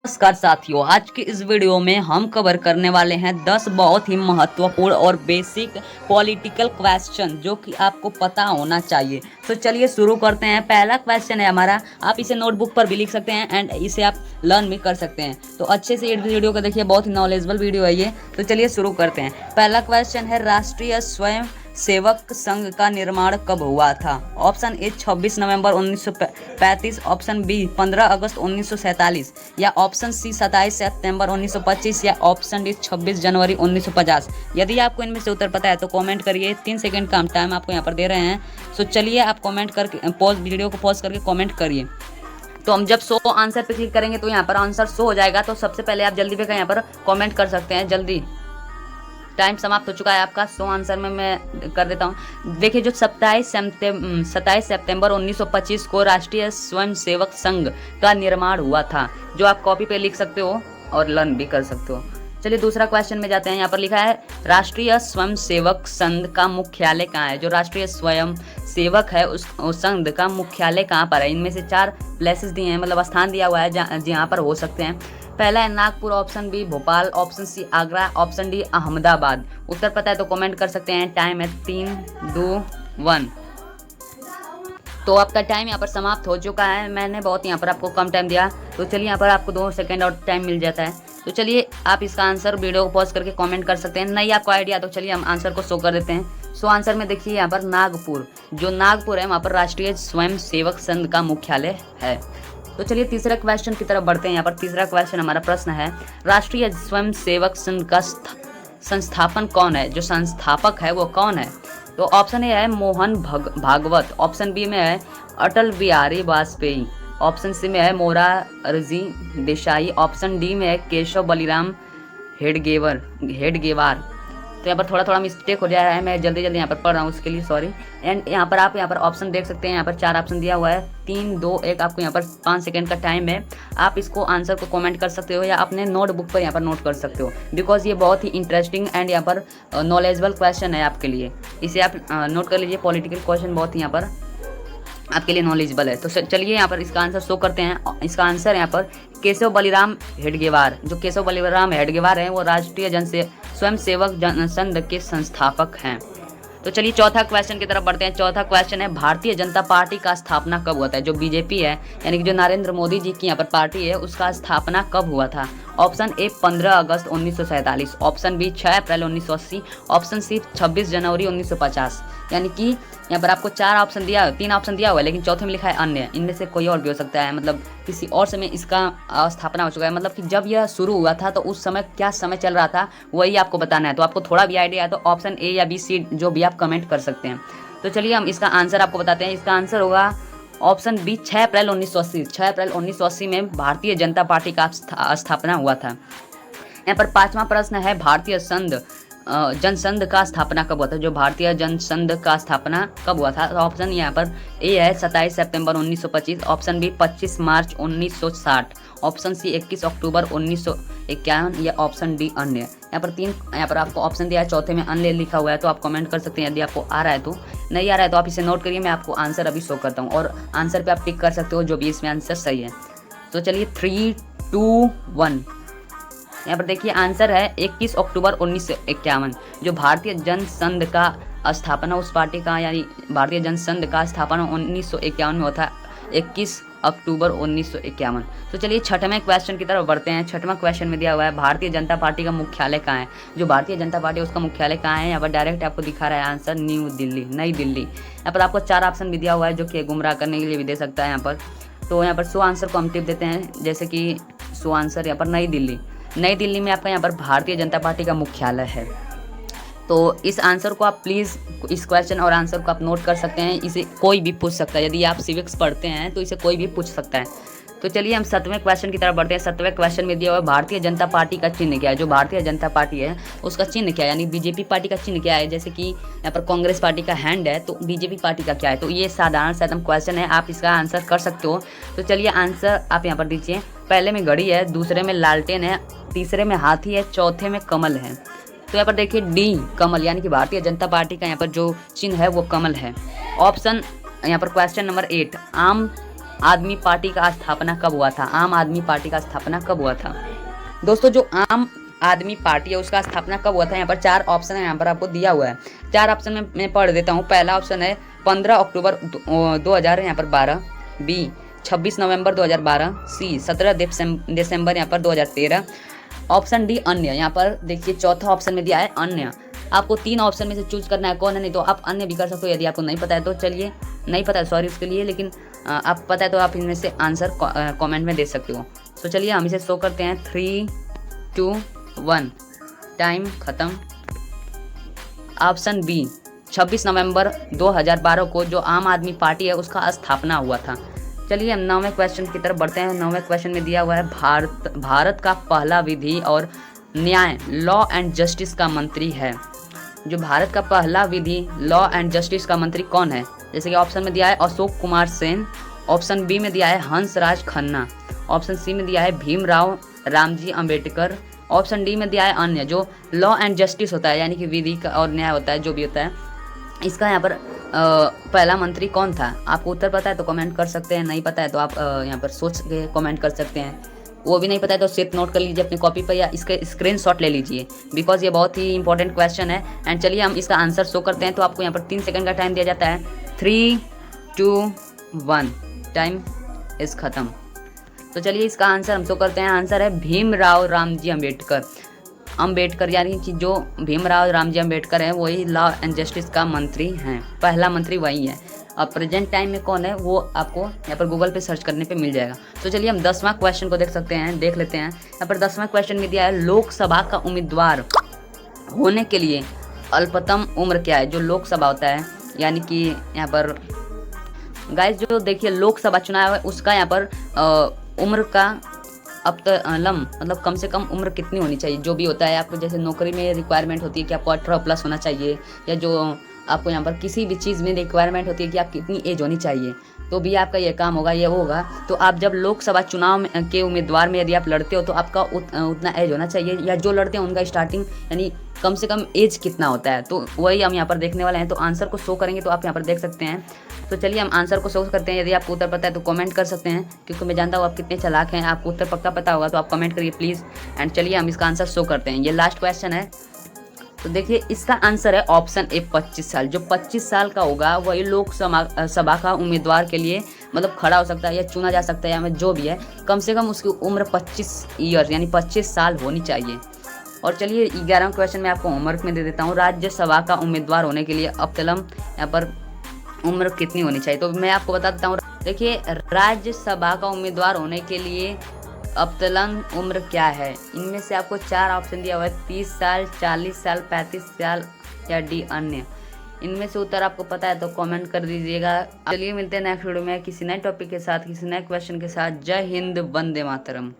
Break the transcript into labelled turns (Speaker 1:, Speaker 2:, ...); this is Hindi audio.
Speaker 1: नमस्कार साथियों, आज की इस वीडियो में हम कवर करने वाले हैं 10 बहुत ही महत्वपूर्ण और बेसिक पॉलिटिकल क्वेश्चन जो कि आपको पता होना चाहिए। तो चलिए शुरू करते हैं। पहला क्वेश्चन है हमारा, आप इसे नोटबुक पर भी लिख सकते हैं एंड इसे आप लर्न भी कर सकते हैं। तो अच्छे से इस वीडियो को देखिए, बहुत ही नॉलेजेबल वीडियो है ये। तो चलिए शुरू करते हैं। पहला क्वेश्चन है, राष्ट्रीय स्वयं सेवक संघ का निर्माण कब हुआ था? ऑप्शन ए 26 नवंबर 1935, ऑप्शन बी 15 अगस्त 1947, या ऑप्शन सी 27 सितंबर 1925, या ऑप्शन डी 26 जनवरी 1950। यदि आपको इनमें से उत्तर पता है तो कमेंट करिए। 3 सेकंड का टाइम आपको यहाँ पर दे रहे हैं। सो चलिए आप कमेंट करके वीडियो को पॉज करके कमेंट करिए। तो हम जब 100 आंसर पे क्लिक करेंगे तो यहाँ पर आंसर 100 हो जाएगा। तो सबसे पहले आप जल्दी पे यहाँ पर कमेंट कर सकते हैं। जल्दी, टाइम समाप्त हो चुका है आपका। 100 आंसर में मैं कर देता हूँ। देखिए, जो 27 सितंबर 1925 को राष्ट्रीय स्वयंसेवक संघ का निर्माण हुआ था, जो आप कॉपी पे लिख सकते हो और लर्न भी कर सकते हो। चलिए दूसरा क्वेश्चन में जाते हैं। यहाँ पर लिखा है, राष्ट्रीय स्वयंसेवक संघ का मुख्यालय कहाँ है? जो राष्ट्रीय स्वयं सेवक है उस संघ का मुख्यालय कहाँ पर है? इनमें से 4 प्लेसेस दिए हैं, मतलब स्थान दिया हुआ है जहाँ पर हो सकते हैं। पहला है Nagpur, option B Bhopal, option C Agra, option D Ahmedabad. उत्तर पता है तो कमेंट कर सकते हैं। टाइम है 3, 2, 1। तो आपका टाइम यहाँ पर समाप्त हो चुका है। मैंने बहुत यहाँ पर आपको कम टाइम दिया, तो चलिए यहाँ पर आपको 2 सेकंड और टाइम मिल जाता है। तो चलिए आप इसका आंसर वीडियो को पॉज करके कमेंट कर सकते हैं। नहीं आपको आइडिया तो चलिए हम आंसर को शो कर देते हैं। सो आंसर में देखिए यहाँ पर नागपुर, जो नागपुर है वहाँ पर राष्ट्रीय स्वयं सेवक संघ का मुख्यालय है। तो चलिए तीसरे क्वेश्चन की तरफ बढ़ते हैं। यहाँ पर तीसरा क्वेश्चन हमारा प्रश्न है, राष्ट्रीय स्वयं सेवक संघ का संस्थापन कौन है? जो संस्थापक है वो कौन है? तो ऑप्शन ए है मोहन भागवत, ऑप्शन बी में है अटल बिहारी वाजपेयी, ऑप्शन सी में है मोरारजी देसाई, ऑप्शन डी में है केशव बलिराम हेडगेवार। तो यहाँ पर थोड़ा मिस्टेक हो जा रहा है, मैं जल्दी यहाँ पर पढ़ रहा हूँ, उसके लिए सॉरी। एंड यहाँ पर आप ऑप्शन देख सकते हैं। यहाँ पर 4 ऑप्शन दिया हुआ है, 3, 2, 1। आपको यहाँ पर 5 सेकंड का टाइम है। आप इसको आंसर को कमेंट कर सकते हो या अपने नोटबुक पर यहाँ पर नोट कर सकते हो, बिकॉज ये बहुत ही इंटरेस्टिंग एंड यहाँ पर नॉलेजेबल क्वेश्चन है आपके लिए। इसे आप नोट कर लीजिए। पॉलिटिकल क्वेश्चन बहुत ही यहाँ पर आपके लिए नॉलेजेबल है। तो चलिए यहाँ पर इसका आंसर शो करते हैं। इसका आंसर यहाँ पर केशव बलिराम हेडगेवार। जो केशव बलिराम हेडगेवार हैं वो राष्ट्रीय स्वयं सेवक संघ के संस्थापक हैं। तो चलिए चौथा क्वेश्चन की तरफ बढ़ते हैं। चौथा क्वेश्चन है, भारतीय जनता पार्टी का स्थापना कब हुआ था? जो बीजेपी है, यानी कि जो नरेंद्र मोदी जी की यहाँ पर पार्टी है, उसका स्थापना कब हुआ था? ऑप्शन ए 15 अगस्त 1947, ऑप्शन बी 6 अप्रैल 1980, ऑप्शन सी 26 जनवरी 1950। यानी कि यहाँ पर आपको 3 ऑप्शन दिया हुआ है, लेकिन चौथे में लिखा है अन्य। इनमें से कोई और भी हो सकता है, मतलब किसी और समय इसका स्थापना हो चुका है। मतलब कि जब यह शुरू हुआ था तो उस समय क्या समय चल रहा था वही आपको बताना है। तो आपको थोड़ा भी आइडिया है तो ऑप्शन ए या बी, सी जो भी आप कमेंट कर सकते हैं। तो चलिए हम इसका आंसर आपको बताते हैं। इसका आंसर होगा ऑप्शन बी 6 अप्रैल 1980। 6 अप्रैल 1980 में भारतीय जनता पार्टी का स्थापना हुआ था। यहाँ पर 5वां प्रश्न है, भारतीय जनसंघ का स्थापना कब हुआ था? जो भारतीय जनसंघ का स्थापना कब हुआ था? तो ऑप्शन यहाँ पर ए है 27 सितंबर 1925, ऑप्शन बी 25 मार्च 1960, ऑप्शन सी 21 अक्टूबर 1951, या ऑप्शन डी अन्य। यहाँ पर आपको ऑप्शन दिया है, चौथे में अन्य लिखा हुआ है। तो आप कमेंट कर सकते हैं यदि आपको आ रहा है। तो नहीं आ रहा है तो आप इसे नोट करिए, मैं आपको आंसर अभी शो करता हूँ और आंसर पे आप टिक कर सकते हो जो भी इसमें आंसर सही है। तो चलिए 3, 2, 1। यहाँ पर देखिए आंसर है 21 अक्टूबर 1951। जो भारतीय जनसंघ का स्थापना उस पार्टी का, यानी भारतीय जनसंघ का स्थापना 1951 में हुआ था, 21 अक्टूबर 1951। तो चलिए छठवें क्वेश्चन की तरफ बढ़ते हैं। छठवां क्वेश्चन में दिया हुआ है, भारतीय जनता पार्टी का मुख्यालय कहाँ है? जो भारतीय जनता पार्टी है उसका मुख्यालय कहाँ है? यहाँ पर डायरेक्ट आपको दिखा रहा है आंसर, नई दिल्ली। यहाँ पर आपको 4 ऑप्शन भी दिया हुआ है जो कि गुमराह करने के लिए भी दे सकता है यहाँ पर। तो यहाँ पर 100 आंसर को हम टिप देते हैं, जैसे कि 100 आंसर यहाँ पर नई दिल्ली में आपका यहाँ पर भारतीय जनता पार्टी का मुख्यालय है। तो इस आंसर को आप प्लीज़, इस क्वेश्चन और आंसर को आप नोट कर सकते हैं। इसे कोई भी पूछ सकता है, यदि आप सिविक्स पढ़ते हैं तो इसे कोई भी पूछ सकता है। तो चलिए हम 7वें क्वेश्चन की तरफ बढ़ते हैं। 7वें क्वेश्चन में दिया हुआ है, भारतीय जनता पार्टी का चिन्ह क्या है? जो भारतीय जनता पार्टी है उसका चिन्ह क्या है? यानी बीजेपी पार्टी का चिन्ह क्या है? जैसे कि यहाँ पर कांग्रेस पार्टी का हैंड है, तो बीजेपी पार्टी का क्या है? तो ये साधारण सा एकदम क्वेश्चन है, आप इसका आंसर कर सकते हो। तो चलिए आंसर आप यहाँ पर दीजिए। पहले में घड़ी है, दूसरे में लालटेन है, तीसरे में हाथी है, चौथे में कमल है। तो यहाँ पर देखिए डी कमल, यानी कि भारतीय जनता पार्टी का यहाँ पर जो चिन्ह है वो कमल है। ऑप्शन यहाँ पर क्वेश्चन नंबर 8, आम आदमी पार्टी का स्थापना कब हुआ था? आम आदमी पार्टी का स्थापना कब हुआ था? दोस्तों जो आम आदमी पार्टी है उसका स्थापना कब हुआ था? यहाँ पर 4 ऑप्शन है, यहाँ पर आपको दिया हुआ है। 4 ऑप्शन में मैं पढ़ देता हूँ। पहला ऑप्शन है 15 अक्टूबर 2000 यहाँ पर 12, बी 26 नवंबर 2012, सी 17 दिसंबर यहाँ पर 2013, ऑप्शन डी अन्य। यहाँ पर देखिए चौथा ऑप्शन में दिया है अन्य। आपको 3 ऑप्शन में से चूज करना है कौन है, नहीं तो आप अन्य भी कर सकते हो। यदि आपको नहीं पता है तो चलिए, नहीं पता है सॉरी उसके लिए, लेकिन आप पता है तो आप इनमें से आंसर कमेंट में दे सकते हो। तो चलिए हम इसे शो करते हैं। 3, 2, 1 टाइम ख़त्म। ऑप्शन बी 26 नवंबर 2012 को जो आम आदमी पार्टी है उसका स्थापना हुआ था। चलिए हम 9वें क्वेश्चन की तरफ बढ़ते हैं। 9वें क्वेश्चन में दिया हुआ है भारत का पहला विधि और न्याय लॉ एंड जस्टिस का मंत्री है। जो भारत का पहला विधि लॉ एंड जस्टिस का मंत्री कौन है? जैसे कि ऑप्शन में दिया है अशोक कुमार सेन, ऑप्शन बी में दिया है हंसराज खन्ना, ऑप्शन सी में दिया है भीमराव रामजी अंबेडकर, ऑप्शन डी में दिया है अन्य। जो लॉ एंड जस्टिस होता है यानी कि विधि का और न्याय होता है, जो भी होता है, इसका यहाँ पर पहला मंत्री कौन था? आपको उत्तर पता है तो कमेंट कर सकते हैं, नहीं पता है तो आप यहाँ पर सोच के कमेंट कर सकते हैं। वो भी नहीं पता है तो सिर्फ नोट कर लीजिए अपनी कॉपी पर या इसके स्क्रीनशॉट ले लीजिए, बिकॉज ये बहुत ही इंपॉर्टेंट क्वेश्चन है। एंड चलिए हम इसका आंसर शो करते हैं। तो आपको यहाँ पर 3 सेकंड का टाइम दिया जाता है। 3, 2, 1 टाइम इस खत्म। तो चलिए इसका आंसर हम शो करते हैं। आंसर है भीमराव रामजी अम्बेडकर यानी कि जो भीमराव रामजी अम्बेडकर हैं वही लॉ एंड जस्टिस का मंत्री हैं, पहला मंत्री वही है। अब प्रेजेंट टाइम में कौन है वो आपको यहाँ पर गूगल पे सर्च करने पे मिल जाएगा। तो चलिए हम 10वां क्वेश्चन को देख लेते हैं। यहाँ पर 10वां क्वेश्चन में दिया है लोकसभा का उम्मीदवार होने के लिए अल्पतम उम्र क्या है? जो लोकसभा होता है यानी कि यहाँ पर गाइस जो देखिए लोकसभा चुनाव है उसका यहाँ पर उम्र का मतलब कम से कम उम्र कितनी होनी चाहिए? जो भी होता है आपको जैसे नौकरी में रिक्वायरमेंट होती है कि आपको 18+ होना चाहिए, या जो आपको यहाँ पर किसी भी चीज़ में रिक्वायरमेंट होती है कि आप कितनी एज होनी चाहिए, तो भी आपका ये काम होगा, ये होगा। तो आप जब लोकसभा चुनाव के उम्मीदवार में यदि आप लड़ते हो तो आपका उतना एज होना चाहिए, या जो लड़ते हैं उनका स्टार्टिंग यानी कम से कम एज कितना होता है, तो वही हम यहाँ पर देखने वाले हैं। तो आंसर को शो करेंगे तो आप यहाँ पर देख सकते हैं। तो चलिए हम आंसर को शो करते हैं। यदि आपको उत्तर पता है तो कमेंट कर सकते हैं, क्योंकि मैं जानता हूँ आप कितने चालाक हैं, आपको उत्तर पक्का पता होगा, तो आप कमेंट करिए प्लीज़। एंड चलिए हम इसका आंसर शो करते हैं। ये लास्ट क्वेश्चन है। तो देखिए इसका आंसर है ऑप्शन ए 25 साल। जो 25 साल का होगा वही लोकसभा का उम्मीदवार के लिए मतलब खड़ा हो सकता है या चुना जा सकता है, या जो भी है कम से कम उसकी उम्र 25 ईयर यानी 25 साल होनी चाहिए। और चलिए 11वां क्वेश्चन मैं आपको होमवर्क में दे देता हूँ। राज्यसभा का उम्मीदवार होने के लिए अब्तलम यहाँ पर उम्र कितनी होनी चाहिए? तो मैं आपको बता देता हूँ। देखिए राज्यसभा का उम्मीदवार होने के लिए अब्तलन उम्र क्या है? इनमें से आपको 4 ऑप्शन दिया हुआ है, 30 साल, 40 साल, 35 साल या डी अन्य। इनमें से उत्तर आपको पता है तो कमेंट कर दीजिएगा। चलिए मिलते हैं नेक्स्ट वीडियो में किसी नए टॉपिक के साथ, किसी नए क्वेश्चन के साथ। जय हिंद, वंदे मातरम।